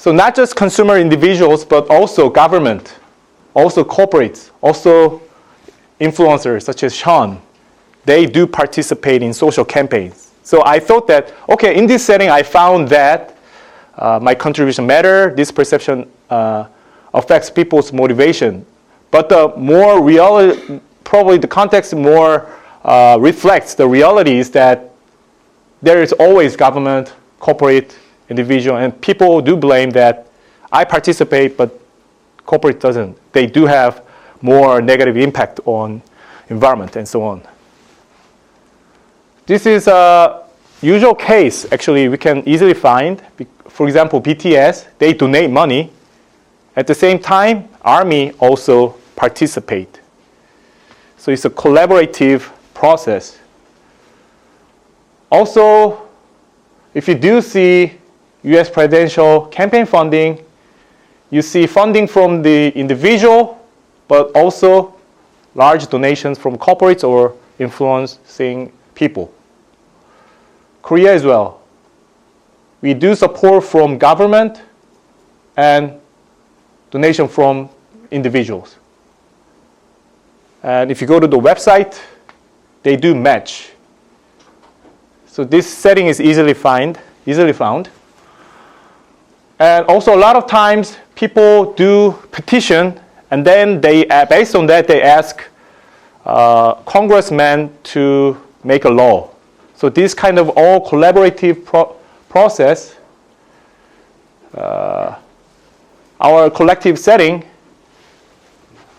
So not just consumer individuals, but also government, also corporates, also influencers such as Sean. They do participate in social campaigns. So I thought that, okay, in this setting, I found that my contribution matter. This perception affects people's motivation. But the more reality, probably the context more reflects the reality is that there is always government, corporate, individual, and people do blame that I participate, but corporate doesn't. They do have more negative impact on environment and so on. This is a usual case, actually, we can easily find. For example, BTS, they donate money. At the same time, Army also participate. So it's a collaborative process. Also, if you do see US presidential campaign funding, you see funding from the individual, but also large donations from corporates or influencing people. Korea as well. We do support from government and donation from individuals. And if you go to the website, they do match. So this setting is easily found. And also a lot of times people do petition, and then they, based on that, they ask congressmen to make a law. So this kind of all collaborative process, our collective setting,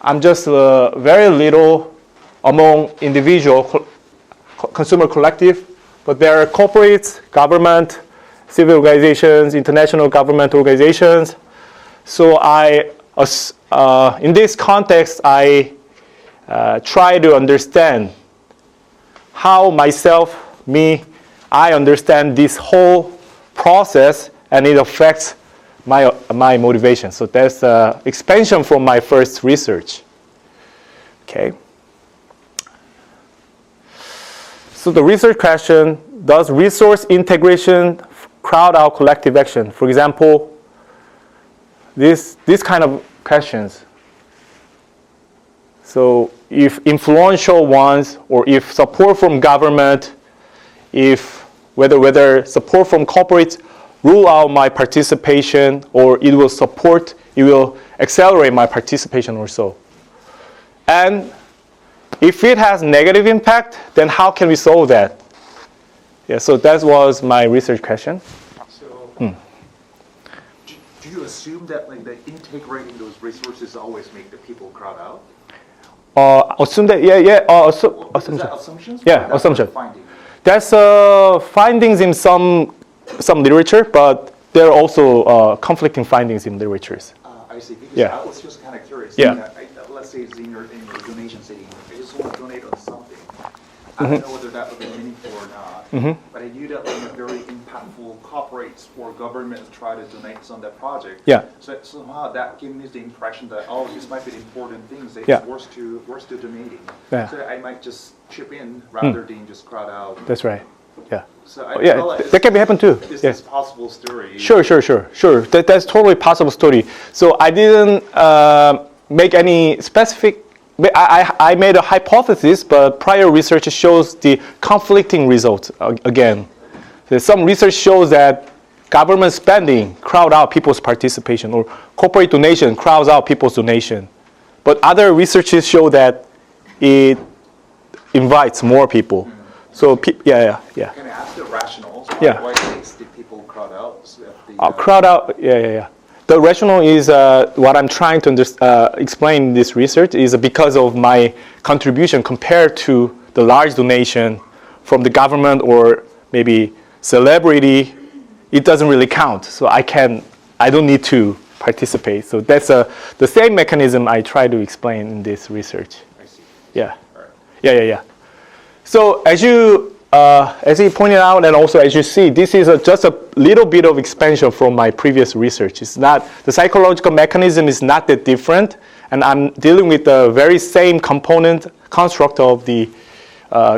I'm just very little among individual consumer collective, but there are corporates, government, civil organizations, international government organizations. So in this context, I try to understand how I understand this whole process, and it affects my motivation. So that's expansion from my first research. Okay. So the research question, does resource integration crowd out collective action? For example, this kind of questions. So if influential ones, or if support from government, if whether support from corporates rule out my participation, or it will accelerate my participation or so. And if it has negative impact, then how can we solve that? Yeah, so that was my research question. So, do you assume that like the integrating those resources always make the people crowd out? Assume that, assumption. Is that assumptions? Yeah, assumption. Finding? That's findings in some literature, but there are also conflicting findings in literatures. I see. Because Yeah. I was just kind of curious. Yeah. Let's say it's in your donation setting. I just want to donate on something. I don't know whether that would be meaningful or not. But I knew that like very impactful corporates or governments try to donate on that project. Yeah. So somehow that gave me the impression that this might be important things that Yeah. it's worth to donating. Yeah. So I might just chip in rather than just crowd out. That's right. Yeah. So I feel like that can happen too. This Yeah. is possible story. Sure. That's totally possible story. So I didn't make any specific. I made a hypothesis, but prior research shows the conflicting results again. Some research shows that government spending crowd out people's participation, or corporate donation crowds out people's donation. But other researches show that it invites more people. So yeah. Can I ask the rationales? Yeah. Why did people crowd out? So crowd out, yeah. The rationale is what I'm trying to explain in this research is because of my contribution compared to the large donation from the government or maybe celebrity. It doesn't really count, so I don't need to participate. So that's the same mechanism I try to explain in this research. I see. Yeah. All right. Yeah. So as you pointed out, and also as you see, this is just a little bit of expansion from my previous research. It's not, the psychological mechanism is not that different, and I'm dealing with the very same component construct of the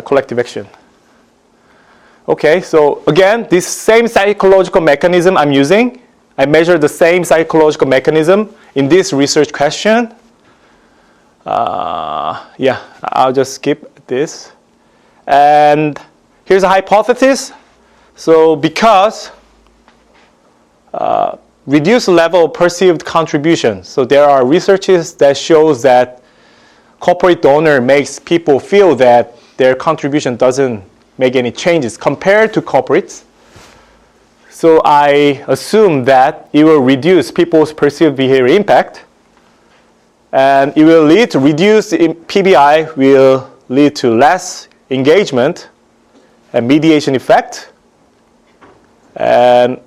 collective action. Okay, so again, this same psychological mechanism I'm using, I measured the same psychological mechanism in this research question. Yeah, I'll just skip this. And here's a hypothesis. So because reduced level of perceived contribution. So there are researches that shows that corporate donor makes people feel that their contribution doesn't make any changes compared to corporates. So I assume that it will reduce people's perceived behavior impact, and it will lead to reduced PBI, will lead to less engagement and mediation effect. And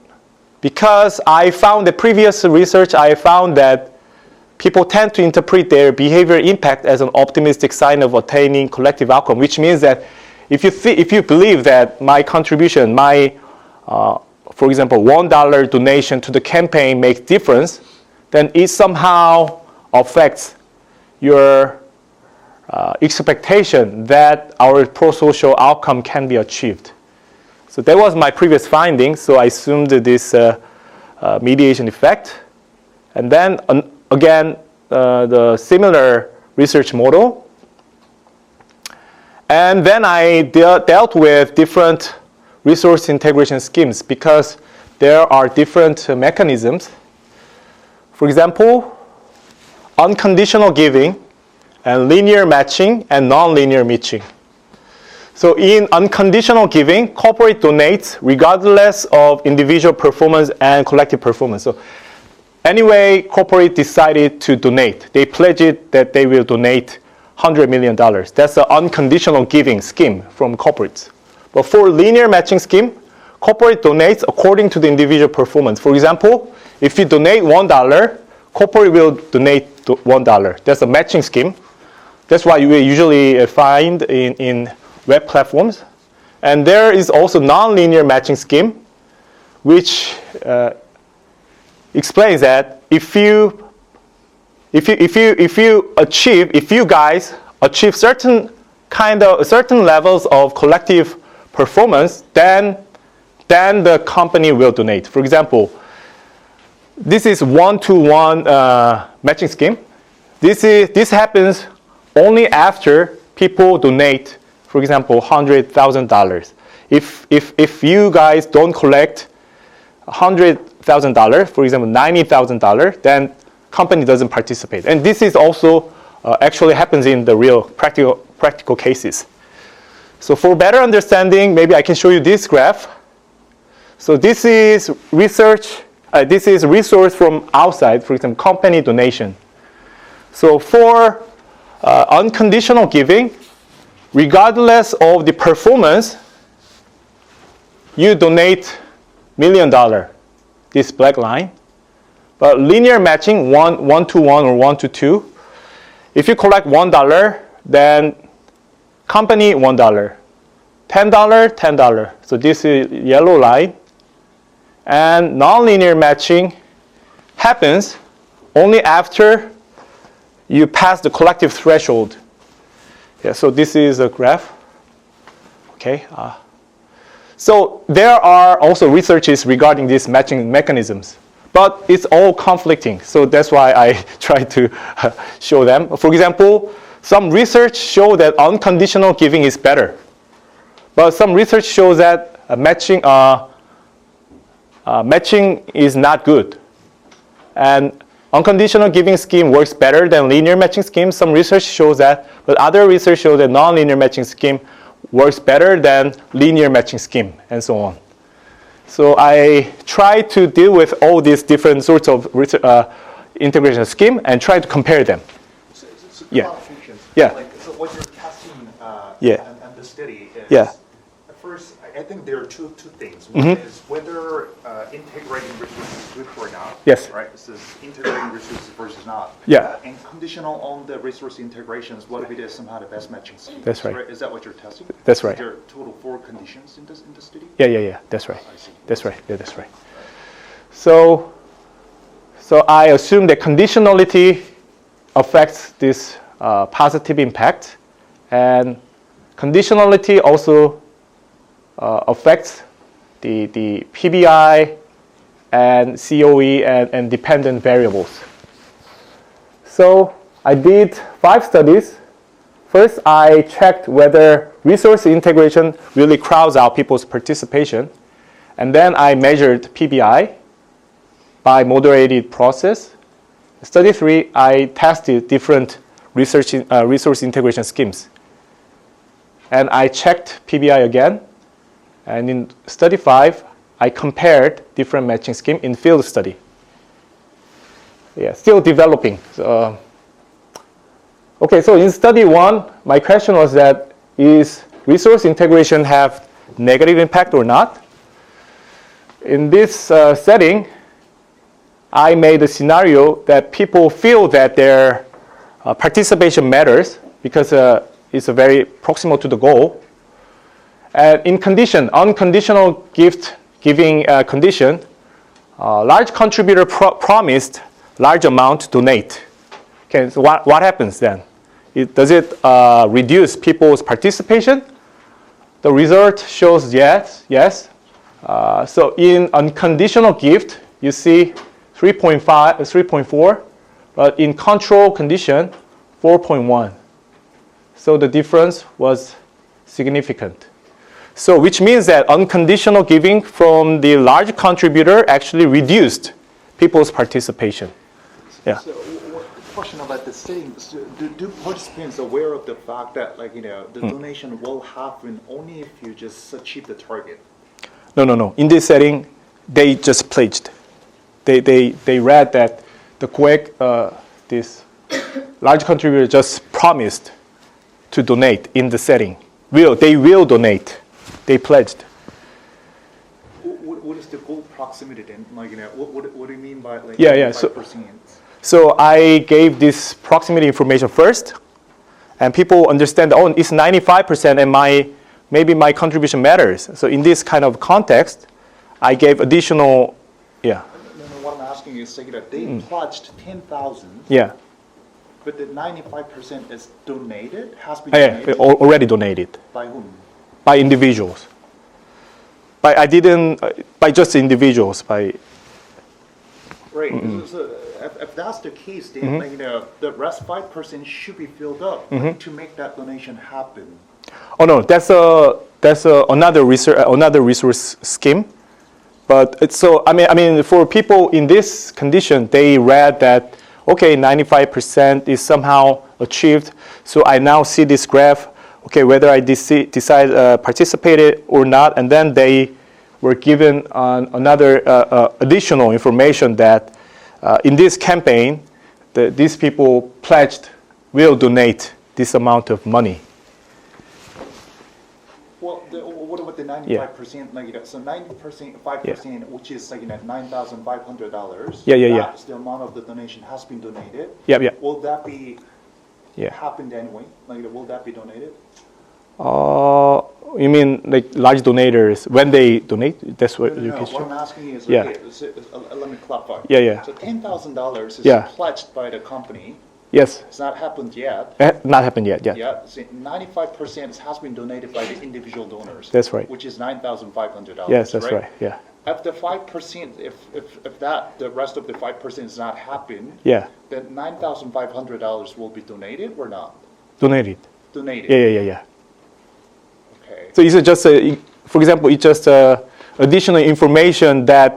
because I found the previous research, I found that people tend to interpret their behavior impact as an optimistic sign of attaining collective outcome, which means that if you believe that my contribution, for example, $1 donation to the campaign makes difference, then it somehow affects your expectation that our pro-social outcome can be achieved. So that was my previous finding. So I assumed this mediation effect. And then again, the similar research model. And then I dealt with different resource integration schemes because there are different mechanisms. For example, unconditional giving and linear matching and non-linear matching. So in unconditional giving, corporate donates regardless of individual performance and collective performance. So anyway, corporate decided to donate. They pledged that they will donate $100 million. That's an unconditional giving scheme from corporates. But for linear matching scheme, corporate donates according to the individual performance. For example, if you donate $1, corporate will donate $1. That's a matching scheme. That's what you will usually find in web platforms. And there is also non-linear matching scheme, which explains that if you guys achieve certain levels of collective performance, then the company will donate. For example, this is one-to-one matching scheme. This happens only after people donate, for example, $100,000. If you guys don't collect $100,000, for example, $90,000, then company doesn't participate. And this is also actually happens in the real practical cases. So for better understanding, maybe I can show you this graph. So this is research. This is resource from outside, for example, company donation. So for unconditional giving, regardless of the performance, you donate $1 million, this black line. But linear matching, one-to-one or one-to-two, if you collect $1, then company $1, $10, $10. So this is yellow line. And nonlinear matching happens only after you pass the collective threshold. Yeah, so this is a graph. Okay. So there are also researches regarding these matching mechanisms, but it's all conflicting. So that's why I try to show them. For example, some research show that unconditional giving is better, but some research shows that matching is not good. And unconditional giving scheme works better than linear matching scheme. Some research shows that, but other research shows that non-linear matching scheme works better than linear matching scheme, and so on. So I try to deal with all these different sorts of integration scheme and try to compare them. So Yeah. Yeah. So what you're testing and the study is, at first, I think there are two things. One is whether integrating resources is good or not. Yes. Right? This is integrating resources versus not. Yeah. And conditional on the resource integrations, what if it is somehow the best matching scheme? That's right. Is that what you're testing? That's right. There are total 4 conditions in the study? Yeah. That's right. I see. That's right. Yeah, that's right. So I assume that conditionality affects this positive impact, and conditionality also affects the PBI and COE and dependent variables. So I did 5 studies. First, I checked whether resource integration really crowds out people's participation. And then I measured PBI by moderated process. Study 3, I tested different resource integration schemes. And I checked PBI again. And in study 5, I compared different matching scheme in field study. Yeah, still developing. So, okay, so in study 1, my question was that, is resource integration have negative impact or not? In this setting, I made a scenario that people feel that their participation matters because it's very proximal to the goal. And in condition, unconditional gift giving condition, large contributor promised large amount to donate. Okay, so what happens then? Does it reduce people's participation? The result shows yes. So in unconditional gift, you see 3.4, but in control condition, 4.1. So the difference was significant. So which means that unconditional giving from the large contributor actually reduced people's participation. Yeah. So one question about the setting, so do participants aware of the fact that the donation will happen only if you just achieve the target? No. In this setting, they just pledged. They read that the COEC, this large contributor just promised to donate in the setting. They will donate. They pledged. What is the goal proximity then? What do you mean by Yeah. 5%? So I gave this proximity information first, and people understand, oh, it's 95%, and maybe my contribution matters. So in this kind of context, I gave additional, No, what I'm asking is that they pledged 10,000. Yeah. But the 95% is donated, has been Yeah, donated. already donated By whom? by individuals. By just individuals. Right. So if that's the case, then the rest 5% should be filled up to make that donation happen. Oh no, that's another resource scheme. But it's I mean, for people in this condition, they read that okay, 95% is somehow achieved. So I now see this graph. Okay, whether I decide participated or not, and then they were given another additional information that in this campaign, these people pledged will donate this amount of money. Well, what about the 95%? So 90%, 5%, which is $9,500. Yeah. That's the amount of the donation has been donated. Yeah. Will that be Yeah. happened anyway? Will that be donated? You mean like large donators when they donate? That's what your No. question. What I'm asking is, Yeah. okay, let me clarify. Yeah. So $10,000 is Yeah. pledged by the company. Yes, It's not happened yet. not happened yet. Yeah. Yeah, so 95% has been donated by the individual donors. That's right. Which is $9,500. Yes, that's right. Yeah. If the 5%, if the rest of the 5% does not happen, Yeah. then $9,500 will be donated or not? Donated. Donated. Yeah. Okay. So it's just, for example, it's just additional information that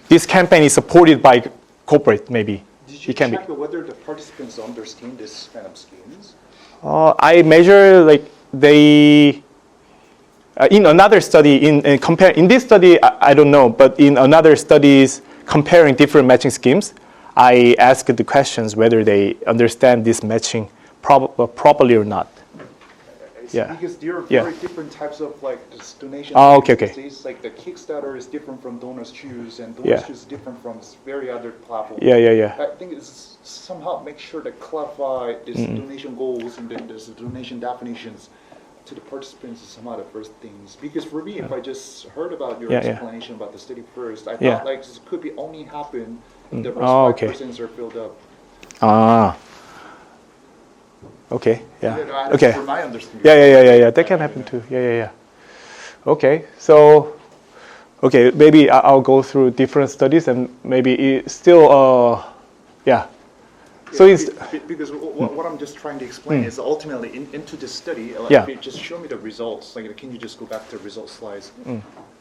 this campaign is supported by corporate, maybe. Did you It can be. check whether the participants understand this kind of schemes? I measure like they. In another study, in this study, I don't know, but in another studies comparing different matching schemes, I asked the questions whether they understand this matching properly or not. Yeah. Because there are Yeah. very different types of this donation. Okay. agencies. Like the Kickstarter is different from Donors Choose, and Donors Yeah. Choose is different from very other platforms. Yeah. I think it's somehow make sure to clarify these Mm-hmm. donation goals and then there's the donation definitions to the participants is some of the first things. Because for me, if I just heard about your Yeah. explanation about the study first, I thought Yeah. this could be only happen if the rest Oh, okay. 5% are filled up. Okay. Yeah. That's Okay. For my understanding. Yeah. That can happen too. Yeah. Okay. So, Okay, maybe I'll go through different studies and maybe it's still, yeah. So it's, because what I'm just trying to explain is ultimately into this study, Yeah. if you just show me the results, like can you just go back to the result slides?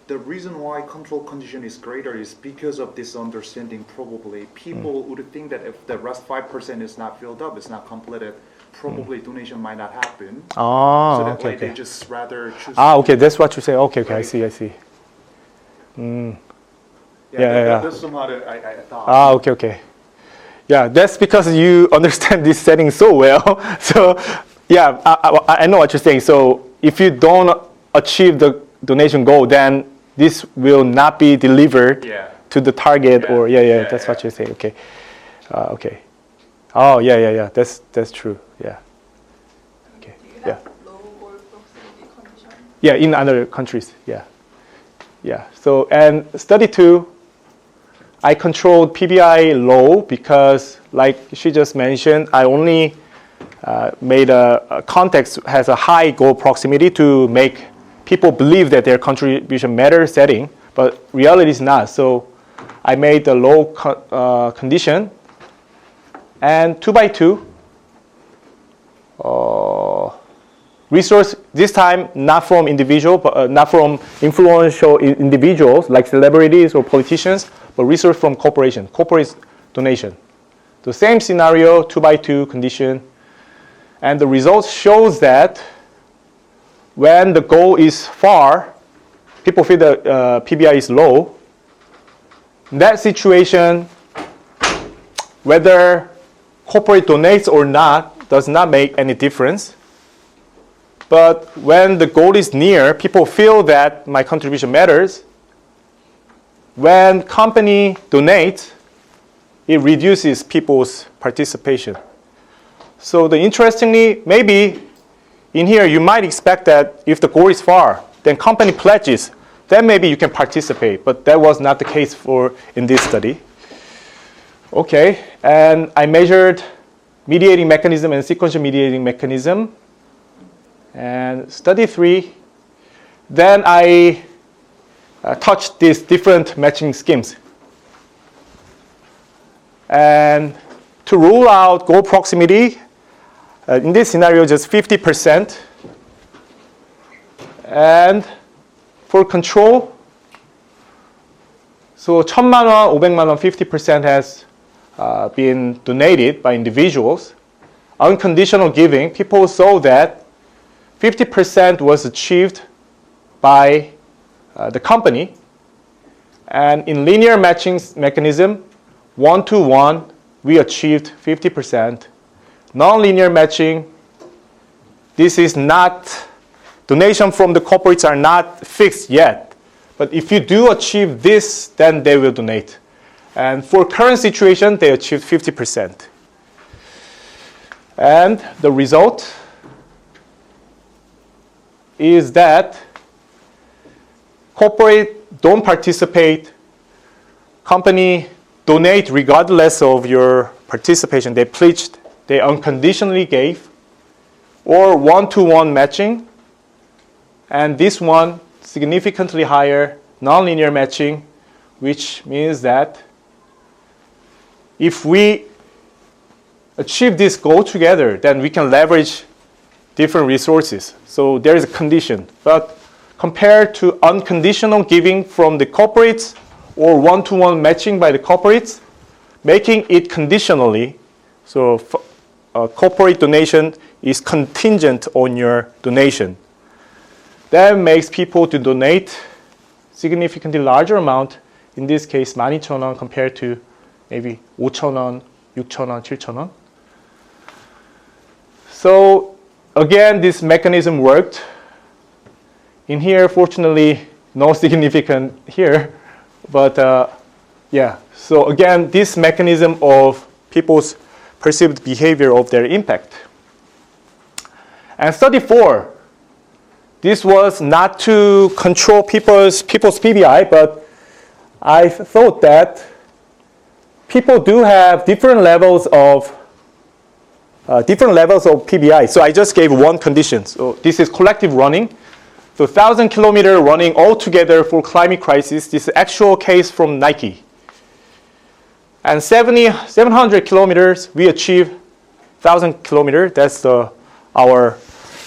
The reason why control condition is greater is because of this understanding. Probably people would think that if the rest 5% is not filled up, it's not completed, probably donation might not happen. So that way they just rather choose. okay, that's what you say. Okay, I Right. see. Yeah. That's somehow that I thought. Okay. Yeah, that's because you understand this setting so well. So, yeah, I know what you're saying. So, if you don't achieve the donation goal, then this will not be delivered Yeah. to the target. Yeah. Or that's what you're saying. Okay, okay. Oh, yeah. That's true. Yeah. Okay. Do you Yeah. have low or proximity condition? Yeah, in other countries. Yeah. So, and study 2. I controlled PBI low because, like she just mentioned, I only made a context has a high goal proximity to make people believe that their contribution matters setting, but reality is not. So I made the low condition, and 2x2 resource this time not from individual, but not from influential individuals like celebrities or politicians, but resource from corporate donation. The same scenario, 2x2 condition, and the results shows that when the goal is far, people feel the PBI is low. In that situation, whether corporate donates or not does not make any difference. But when the goal is near, people feel that my contribution matters. When company donates, it reduces people's participation. So interestingly, maybe in here you might expect that if the goal is far, then company pledges, then maybe you can participate. But that was not the case in this study. Okay, and I measured mediating mechanism and sequential mediating mechanism. And study 3, then I touched these different matching schemes. And to rule out goal proximity, in this scenario, just 50%. And for control, so 1,000만 원, 500만 원, 50% has been donated by individuals. Unconditional giving, people saw that 50% was achieved by the company. And in linear matching mechanism, 1-to-1, we achieved 50%. Non-linear matching, this is not, donation from the corporates are not fixed yet. But if you do achieve this, then they will donate. And for current situation, they achieved 50%. And the result is that corporate don't participate, company donate regardless of your participation. They pledged, they unconditionally gave, or 1-to-1 matching, and this one significantly higher nonlinear matching, which means that if we achieve this goal together, then we can leverage different resources. So there is a condition. But compared to unconditional giving from the corporates or 1-to-1 matching by the corporates, making it conditionally, so corporate donation is contingent on your donation. That makes people to donate significantly larger amount, in this case 12,000원 compared to maybe 5,000원, 6,000원, 7,000원. So again, this mechanism worked. In here, fortunately, no significant here. But yeah, so again, this mechanism of people's perceived behavior of their impact. And study 4, this was not to control people's PBI, but I thought that people do have different levels of PBI. So I just gave one condition. So this is collective running. So 1,000 kilometers running all together for climate crisis. This is actual case from Nike. And 700 kilometers, we achieve 1,000 kilometers. That's our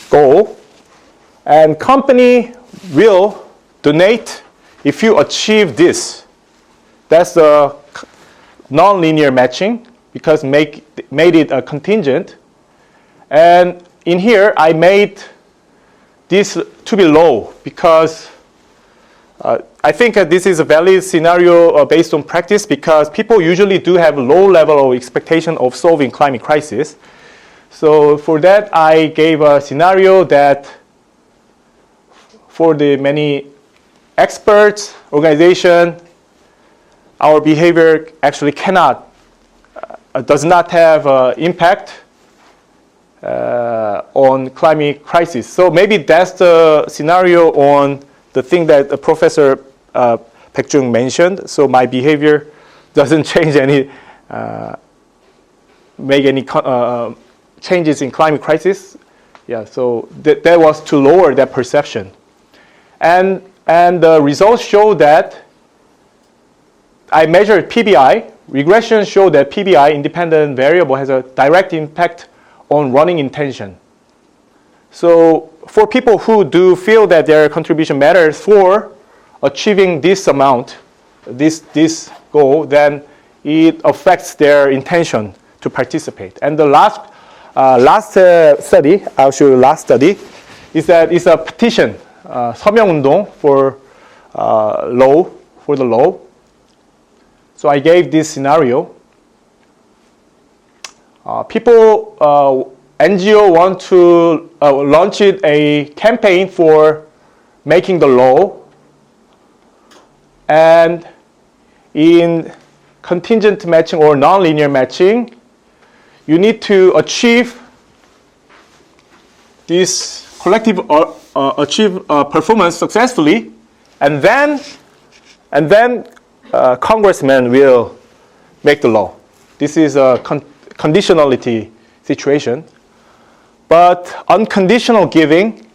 goal. And company will donate if you achieve this. That's the non-linear matching because made it a contingent. And in here, I made this to be low because I think this is a valid scenario based on practice because people usually do have low level of expectation of solving climate crisis. So for that, I gave a scenario that for the many experts, organization, our behavior actually does not have impact on climate crisis. So maybe that's the scenario on the thing that Professor Baek-jung mentioned. So my behavior doesn't change make any changes in climate crisis. Yeah, so that was to lower that perception. And the results show that I measured PBI. Regression showed that PBI, independent variable, has a direct impact on running intention. So for people who do feel that their contribution matters for achieving this amount, this goal, then it affects their intention to participate. And the last study, I'll show you last study, is that it's a petition, 서명운동 for the law. So I gave this scenario. NGO want to launch a campaign for making the law. And in contingent matching or nonlinear matching, you need to achieve this collective performance successfully, and then congressman will make the law. This is a conditionality situation. But unconditional giving,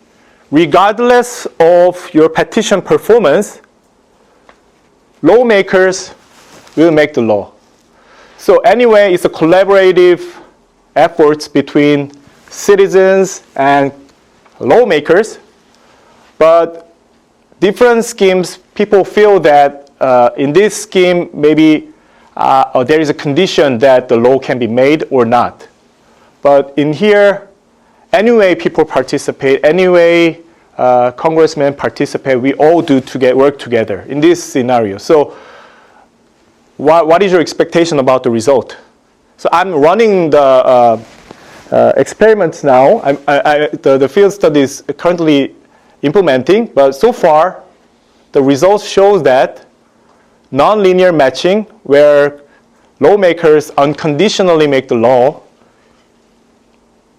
regardless of your petition performance, lawmakers will make the law. So anyway, it's a collaborative effort between citizens and lawmakers. But different schemes, people feel that in this scheme, maybe there is a condition that the law can be made or not. But in here, anyway, people participate. Anyway, congressmen participate. We all work together in this scenario. So what is your expectation about the result? So I'm running the experiments now. The field study is currently implementing, but so far, the results shows that nonlinear matching, where lawmakers unconditionally make the law,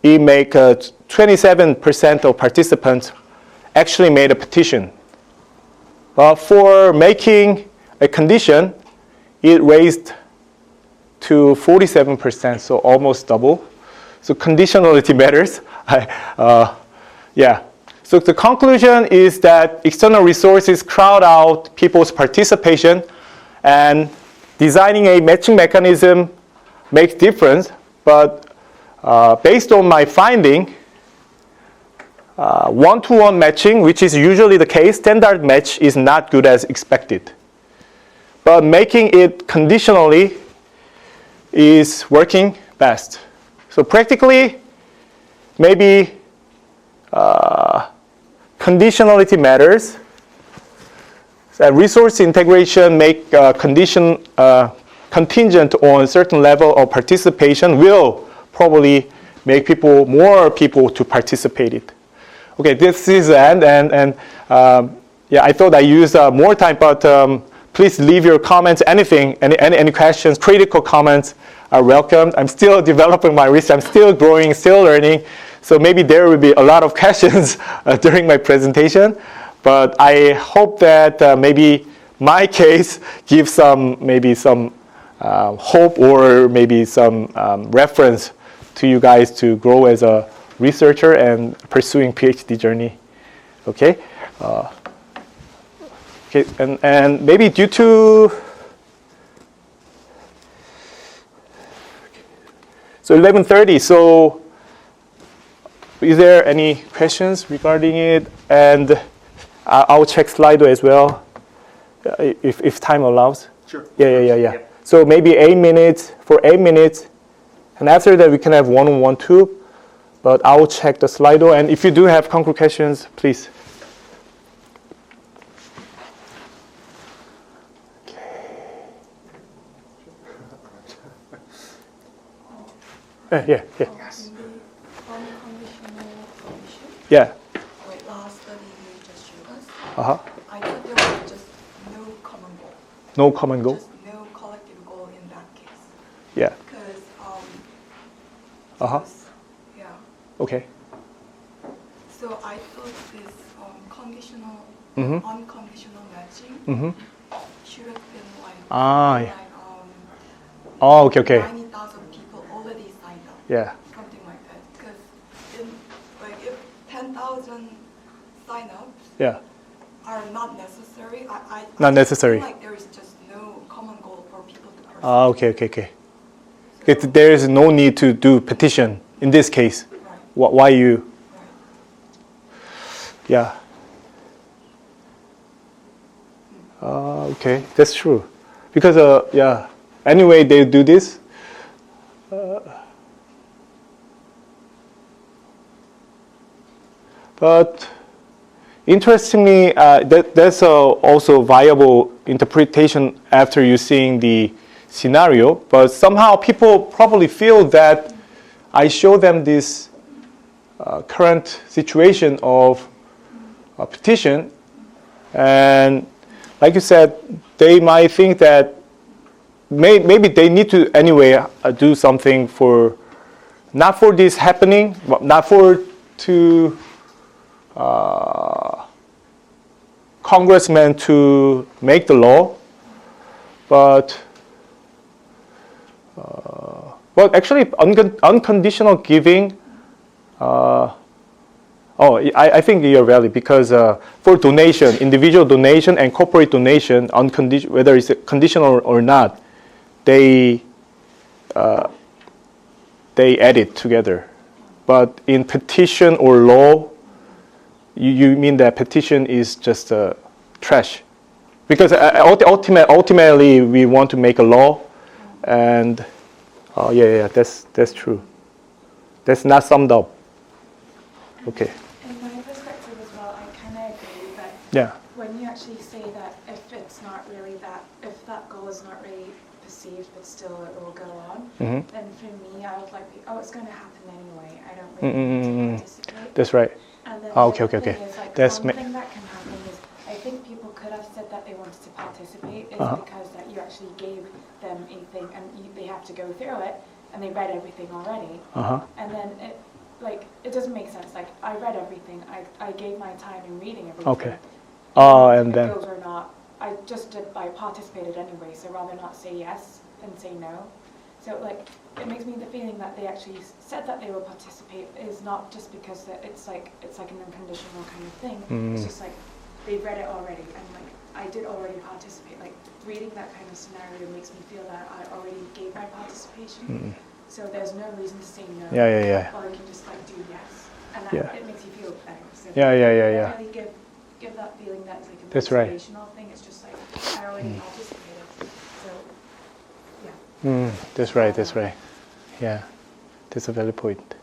it make 27% of participants actually made a petition. But for making a condition, it raised to 47%, so almost double. So conditionality matters. Yeah. So the conclusion is that external resources crowd out people's participation, and designing a matching mechanism makes difference. But based on my finding, one-to-one matching, which is usually the case, standard match is not good as expected. But making it conditionally is working best. So practically, maybe conditionality matters. Resource integration make contingent on a certain level of participation will probably make more people to participate it. Okay, this is the end, and yeah, I thought I used more time, but please leave your comments, any questions, critical comments are welcomed. I'm still developing my research, I'm still growing, still learning, so maybe there will be a lot of questions during my presentation, but I hope that maybe my case gives some hope or maybe some reference to you guys to grow as a researcher and pursuing PhD journey. Okay, Okay, and maybe due to so 11:30. So is there any questions regarding it? And I'll check Slido as well, if time allows. Sure. Yeah. Yep. So maybe 8 minutes for 8 minutes, and after that we can have one-on-one too. But I will check the Slido, and if you do have concrete questions, please. Yeah. In the unconditional permission, Yeah. like last study you just showed us, Uh-huh. I thought there was just no common goal. No common goal? Just no collective goal in that case. Yeah. Because, Uh-huh. yeah. Okay. So I thought this conditional, Mm-hmm. unconditional matching Mm-hmm. should have been like, Ah, yeah. like Oh, okay. 90,000 people already signed up. Yeah. Something like that. Because like if 10,000 sign-ups Yeah. are not necessary, I Not necessary. feel like there is just no common goal for people to pursue. Ah, okay. There is no need to do petition in this case. Right, Why you? right. Yeah. Okay, that's true. Because yeah. Anyway, they do this. But interestingly, that's also viable interpretation after you seeing the scenario. But somehow people probably feel that I show them this current situation of a petition, and like you said, they might think that maybe they need to anyway do something for, not for this happening, but not for to congressmen to make the law, but actually unconditional giving. I think you're valid because for donation, individual donation and corporate donation, whether it's conditional or not, they add it together. But in petition or law, you mean that petition is just trash, because ultimately we want to make a law, and yeah, that's true. That's not summed up. Okay. In my perspective as well, I kind of agree that Yeah. when you actually say that if it's not really that, if that goal is not really perceived but still it will go on, Mhm. then for me, I would like, it's going to happen anyway. I don't really need to participate. That's right. And then Ah, the okay. other thing is, like, That's one thing that can happen is, I think people could have said that they wanted to participate is Uh-huh. because that you actually gave them a thing and they have to go through it and they read everything already. Uh-huh. And then it doesn't make sense. Like, I read everything. I gave my time in reading everything. Okay. And If then those are not, I participated anyway, so rather not say yes than say no. So like, it makes me the feeling that they actually said that they will participate is not just because that it's like an unconditional kind of thing. It's just like they've read it already, and like I did already participate. Like, reading that kind of scenario makes me feel that I already gave my participation. So there's no reason to say no. Yeah. Or you can just like do yes, and that Yeah. it makes you feel better. So Yeah. I really give that feeling that it's like a That's right. motivational thing. It's just like I already participated. So yeah. That's right. Yeah, that's a valid point.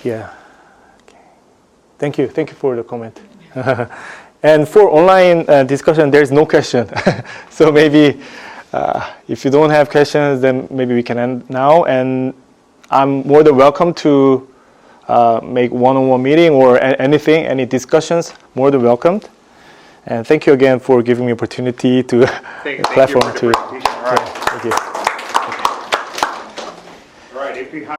Yeah. Okay. Thank you for the comment. And for online discussion, there's no question. So maybe if you don't have questions, then maybe we can end now. And I'm more than welcome to make one-on-one meeting or anything, any discussions, more than welcomed. And thank you again for giving me opportunity to Thank platform you for the to. presentation. All right. Thank you. All right. If you have